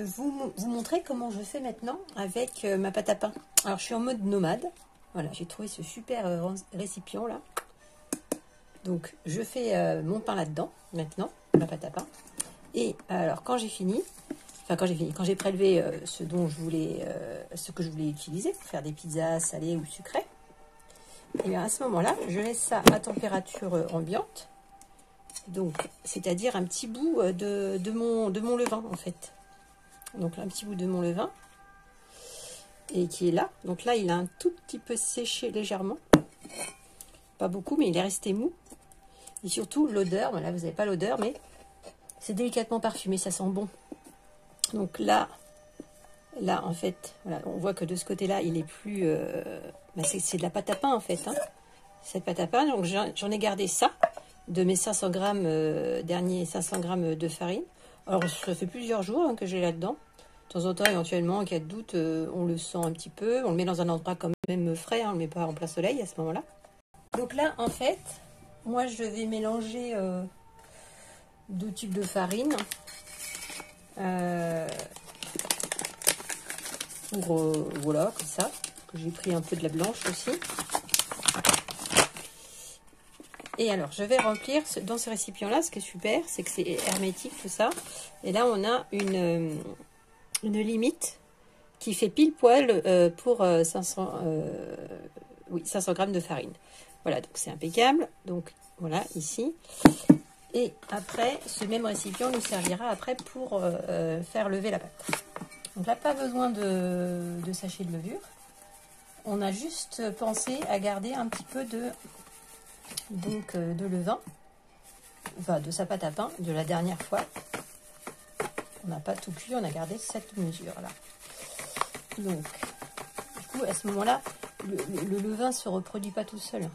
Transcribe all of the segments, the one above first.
Vous montrer comment je fais maintenant avec ma pâte à pain. Alors je suis en mode nomade. Voilà, j'ai trouvé ce super récipient là. Donc je fais mon pain là-dedans maintenant, ma pâte à pain. Et alors quand j'ai fini, quand j'ai prélevé ce que je voulais utiliser pour faire des pizzas salées ou sucrées, et bien à ce moment-là, je laisse ça à température ambiante. Donc c'est-à-dire un petit bout de mon levain en fait. Donc là, un petit bout de mon levain et qui est là. Donc là, il a un tout petit peu séché légèrement, pas beaucoup, mais il est resté mou. Et surtout l'odeur. Là, vous n'avez pas l'odeur, mais c'est délicatement parfumé, ça sent bon. Donc là en fait, voilà, on voit que de ce côté-là, il est plus. C'est de la pâte à pain en fait. Hein. Cette pâte à pain. Donc j'en ai gardé ça de mes 500 grammes derniers 500 grammes de farine. Alors ça fait plusieurs jours que j'ai là-dedans. De temps en temps, éventuellement, en cas de doute, on le sent un petit peu. On le met dans un endroit quand même frais, hein, on ne le met pas en plein soleil à ce moment-là. Donc là, en fait, moi, je vais mélanger 2 types de farine. Voilà, comme ça. J'ai pris un peu de la blanche aussi. Et alors, je vais remplir dans ce récipient-là. Ce qui est super, c'est que c'est hermétique, tout ça. Et là, on a une limite qui fait pile poil pour 500 grammes de farine. Voilà, donc c'est impeccable. Donc voilà, ici. Et après, ce même récipient nous servira après pour faire lever la pâte. Donc là, pas besoin de sachet de levure. On a juste pensé à garder un petit peu de levain, enfin de sa pâte à pain de la dernière fois. On n'a pas tout cuit, on a gardé cette mesure-là. Donc, du coup, à ce moment-là, le levain ne se reproduit pas tout seul.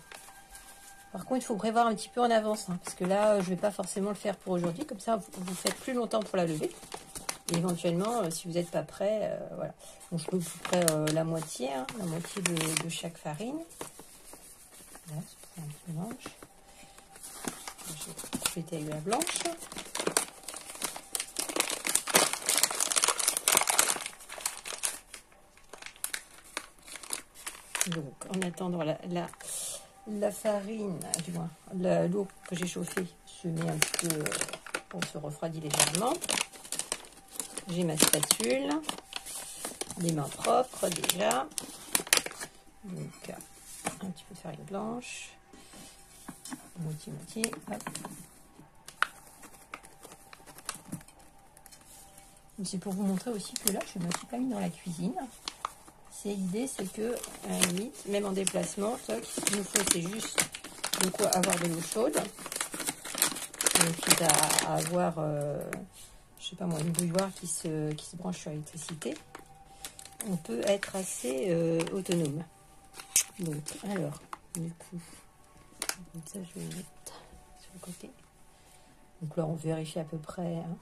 Par contre, il faut prévoir un petit peu en avance, hein, parce que là, je ne vais pas forcément le faire pour aujourd'hui. Comme ça, vous faites plus longtemps pour la lever. Et éventuellement, si vous n'êtes pas prêt, voilà. Donc, je peux vous près la moitié de chaque farine. Là, c'est un peu blanche. Je vais compléter avec la blanche. Donc, en attendant la farine, du moins l'eau que j'ai chauffée se met un petit peu, on se refroidit légèrement. J'ai ma spatule, les mains propres déjà. Donc, un petit peu de farine blanche, moitié, hop. C'est pour vous montrer aussi que là, je ne me suis pas mis dans la cuisine. L'idée, c'est que, à la limite, même en déplacement, ce qu'il nous faut, c'est juste de quoi avoir de l'eau chaude. Quitte à avoir, je sais pas moi, une bouilloire qui se branche sur l'électricité. On peut être assez autonome. Donc, alors, du coup, comme ça, je vais mettre sur le côté. Donc là, on vérifie à peu près. Hein.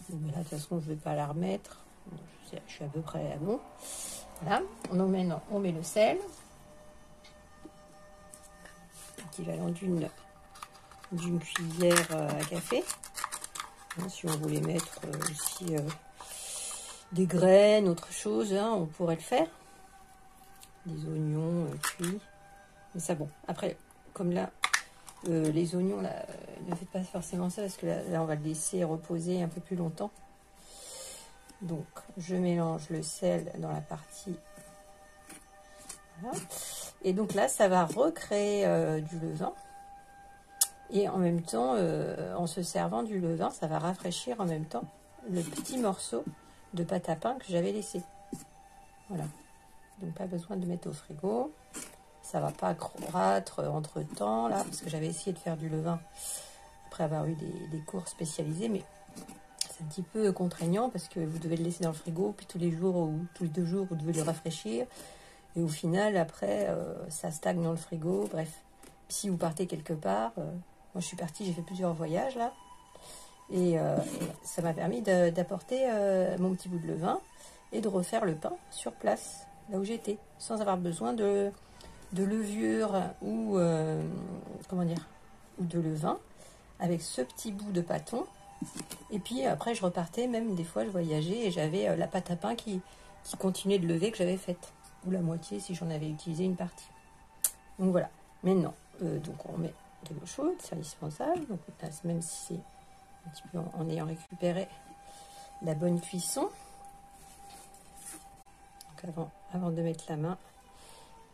Donc là, de toute façon, je ne vais pas la remettre. Je suis à peu près à bon. Voilà, on met le sel, équivalent d'une cuillère à café. Si on voulait mettre aussi des graines, autre chose, hein, on pourrait le faire. Des oignons cuits. Mais ça, bon, après, comme là, les oignons, là, ne faites pas forcément ça, parce que là, on va le laisser reposer un peu plus longtemps. Donc, je mélange le sel dans la partie. Voilà. Et donc là, ça va recréer du levain. Et en même temps, en se servant du levain, ça va rafraîchir en même temps le petit morceau de pâte à pain que j'avais laissé. Voilà. Donc, pas besoin de mettre au frigo. Ça va pas croître entre temps, là, parce que j'avais essayé de faire du levain après avoir eu des cours spécialisés, mais c'est un petit peu contraignant parce que vous devez le laisser dans le frigo, puis tous les jours ou tous les 2 jours, vous devez le rafraîchir. Et au final, après, ça stagne dans le frigo. Bref, si vous partez quelque part, moi je suis partie, j'ai fait plusieurs voyages là. Et ça m'a permis d'apporter mon petit bout de levain et de refaire le pain sur place, là où j'étais, sans avoir besoin de levure ou, comment dire, ou de levain, avec ce petit bout de pâton Et puis après, je repartais, même des fois, je voyageais et j'avais la pâte à pain qui continuait de lever que j'avais faite. Ou la moitié si j'en avais utilisé une partie. Donc voilà. Maintenant, donc on met de l'eau chaude, c'est indispensable. Donc on passe, même si c'est un petit peu en ayant récupéré la bonne cuisson. Donc avant de mettre la main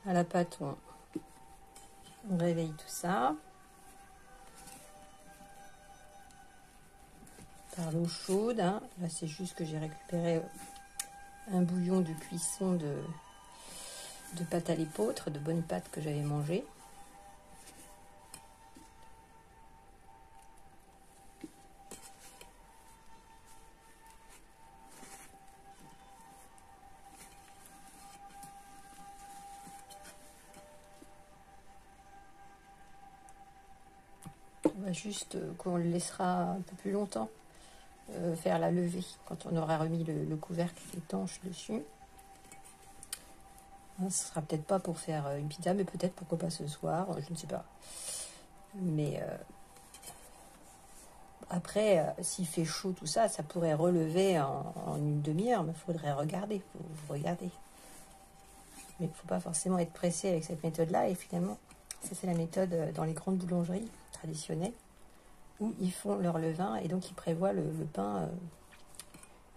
à la pâte, on réveille tout ça. Par l'eau chaude, hein. Là c'est juste que j'ai récupéré un bouillon de cuisson de pâte à l'épeautre, de bonnes pâtes que j'avais mangées. On va juste qu'on le laissera un peu plus longtemps faire la levée quand on aura remis le couvercle étanche dessus. Hein, ce sera peut-être pas pour faire une pizza, mais peut-être pourquoi pas ce soir, je ne sais pas. Mais après, s'il fait chaud, tout ça, ça pourrait relever en une demi-heure, mais il faudrait regarder, faut regarder. Mais il ne faut pas forcément être pressé avec cette méthode-là. Et finalement, ça c'est la méthode dans les grandes boulangeries traditionnelles, où ils font leur levain et donc ils prévoient le pain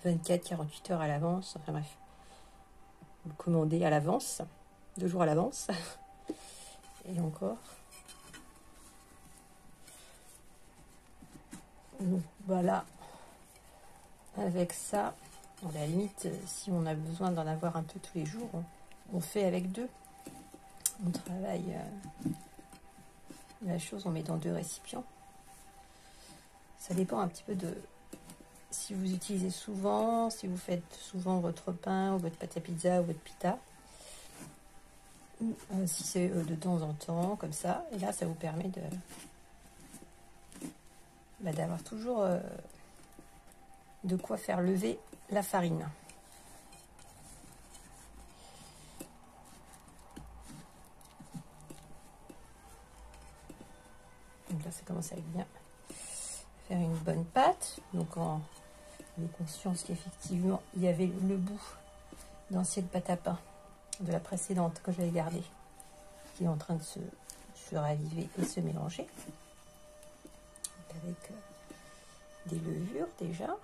24-48 heures à l'avance. Enfin bref, vous le commandez à l'avance, 2 jours à l'avance. Et encore. Donc voilà, avec ça, à la limite, si on a besoin d'en avoir un peu tous les jours, on fait avec 2. On travaille la chose, on met dans 2 récipients. Ça dépend un petit peu de si vous utilisez souvent, si vous faites souvent votre pain ou votre pâte à pizza ou votre pita. Ou si c'est de temps en temps, comme ça. Et là, ça vous permet d'avoir toujours de quoi faire lever la farine. Donc là, ça commence à bien faire une bonne pâte. Donc en conscience qu'effectivement, il y avait le bout d'ancienne pâte à pain de la précédente que j'avais gardée, qui est en train de se raviver et se mélanger. Donc avec des levures déjà.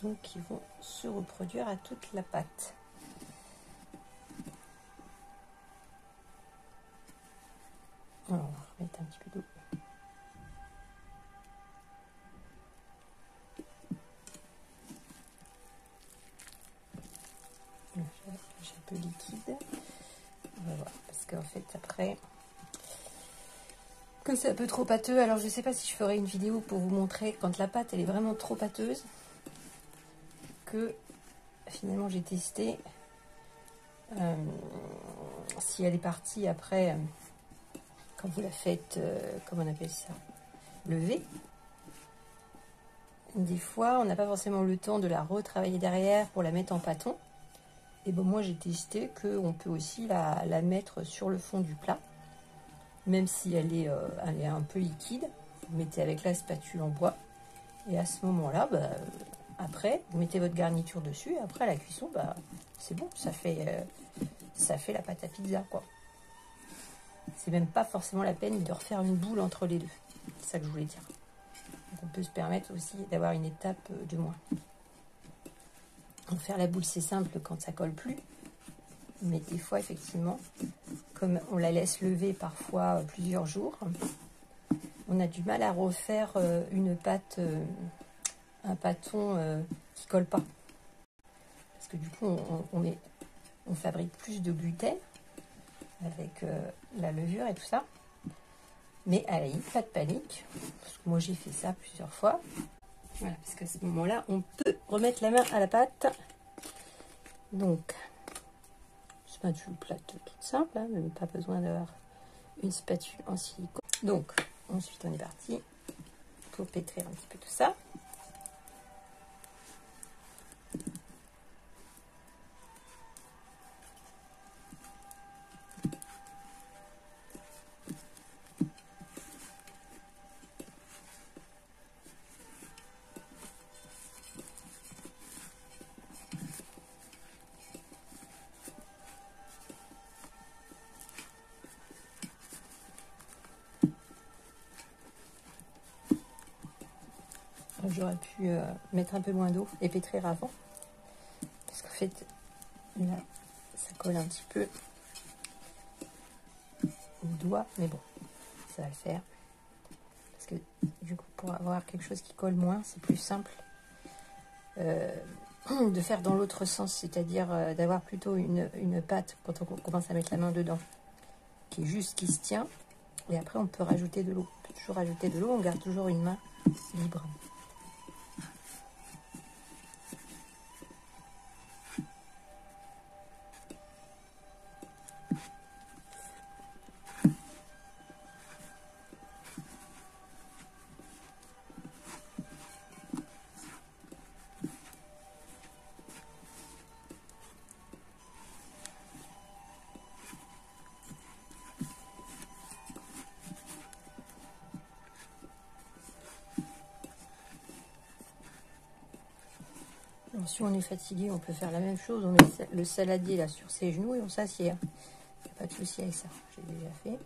Donc qui vont se reproduire à toute la pâte. Alors, on va remettre un petit peu d'eau. J'ai un peu liquide. On va voir, parce qu'en fait après, que c'est un peu trop pâteux. Alors je sais pas si je ferai une vidéo pour vous montrer quand la pâte elle est vraiment trop pâteuse, que finalement j'ai testé si elle est partie après quand vous la faites, comment on appelle ça, lever. Des fois on n'a pas forcément le temps de la retravailler derrière pour la mettre en pâton. Et bon, moi j'ai testé qu'on peut aussi la mettre sur le fond du plat, même si elle est un peu liquide. Vous mettez avec la spatule en bois, et à ce moment-là, après, vous mettez votre garniture dessus, et après à la cuisson, c'est bon, ça fait la pâte à pizza, quoi. C'est même pas forcément la peine de refaire une boule entre les deux. C'est ça que je voulais dire. Donc on peut se permettre aussi d'avoir une étape de moins. Faire la boule, c'est simple quand ça colle plus. Mais des fois, effectivement, comme on la laisse lever parfois plusieurs jours, on a du mal à refaire une pâte, un pâton qui colle pas. Parce que du coup, on fabrique plus de gluten avec la levure et tout ça. Mais à la limite, pas de panique. Parce que moi, j'ai fait ça plusieurs fois. Voilà, parce qu'à ce moment-là, on peut remettre la main à la pâte. Donc, spatule plate toute simple, hein, même pas besoin d'avoir une spatule en silicone. Donc, ensuite, on est parti pour pétrir un petit peu tout ça. J'aurais pu mettre un peu moins d'eau et pétrir avant. Parce qu'en fait, là, ça colle un petit peu au doigt. Mais bon, ça va le faire. Parce que du coup, pour avoir quelque chose qui colle moins, c'est plus simple de faire dans l'autre sens. C'est-à-dire d'avoir plutôt une pâte, quand on commence à mettre la main dedans, qui est juste, qui se tient. Et après, on peut rajouter de l'eau. On peut toujours rajouter de l'eau, on garde toujours une main libre. Alors, si on est fatigué, on peut faire la même chose. On met le saladier là sur ses genoux et on s'assied. Il n'y a pas de souci avec ça. J'ai déjà fait.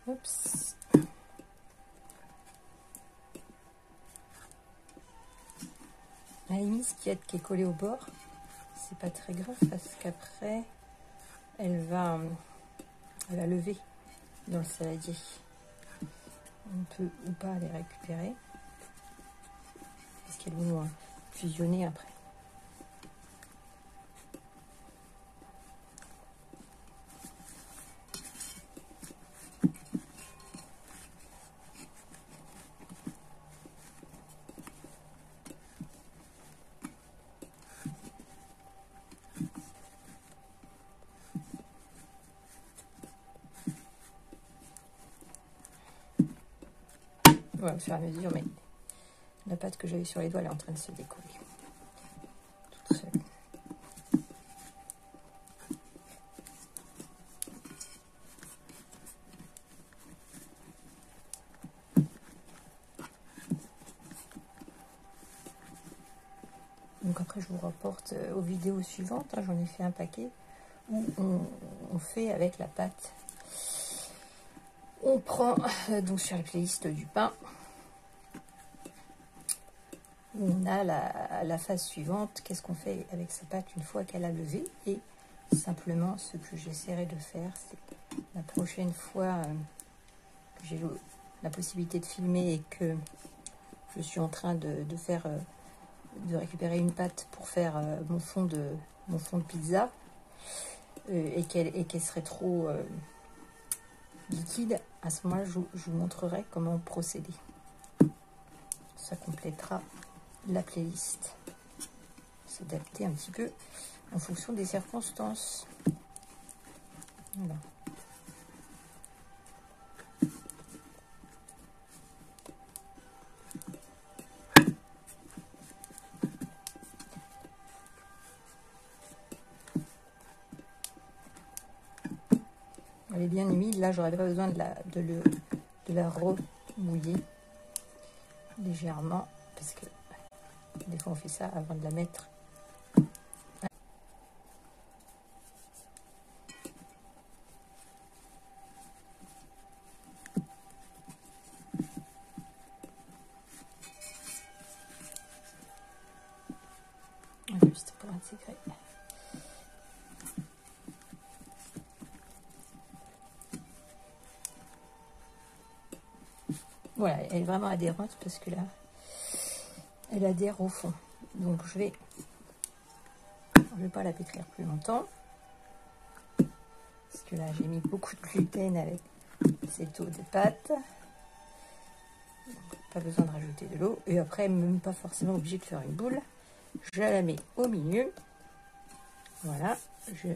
Oups. La misquiette qui est collée au bord, c'est pas très grave parce qu'après, elle va lever dans le saladier. On peut ou pas les récupérer parce qu'elles vont fusionner après. Voilà, au fur et à mesure, mais la pâte que j'avais sur les doigts, elle est en train de se décoller. Toute seule. Donc après, je vous rapporte aux vidéos suivantes. Hein, j'en ai fait un paquet où on fait avec la pâte. On prend donc sur la playlist du pain. On a la phase suivante, qu'est-ce qu'on fait avec sa pâte une fois qu'elle a levé. Et simplement, ce que j'essaierai de faire, c'est la prochaine fois que j'ai la possibilité de filmer et que je suis en train de récupérer une pâte pour faire mon fond de pizza et qu'elle serait trop liquide, à ce moment-là, je vous montrerai comment procéder. Ça complétera la playlist. S'adapter un petit peu en fonction des circonstances. Voilà. Elle est bien humide. Là, j'aurais pas besoin de la remouiller légèrement parce que des fois on fait ça avant de la mettre. Juste pour intégrer. Voilà, elle est vraiment adhérente parce que là, elle adhère au fond. Donc je vais pas la pétrir plus longtemps. Parce que là, j'ai mis beaucoup de gluten avec cette eau de pâte. Donc, pas besoin de rajouter de l'eau. Et après, même pas forcément obligé de faire une boule. Je la mets au milieu. Voilà, je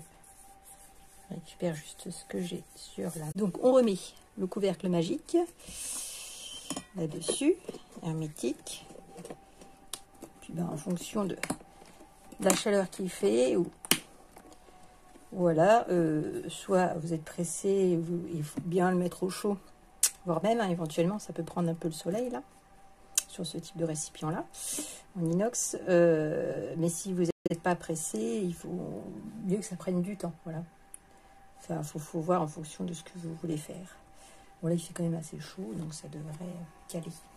récupère juste ce que j'ai sur la... Donc on remet le couvercle magique là-dessus, hermétique. Puis ben, en fonction de la chaleur qu'il fait, ou voilà, soit vous êtes pressé, il faut bien le mettre au chaud, voire même, hein, éventuellement, ça peut prendre un peu le soleil, là, sur ce type de récipient-là, en inox. Mais si vous n'êtes pas pressé, il faut mieux que ça prenne du temps, voilà. Enfin, faut voir en fonction de ce que vous voulez faire. Bon, là, il fait quand même assez chaud, donc ça devrait caler.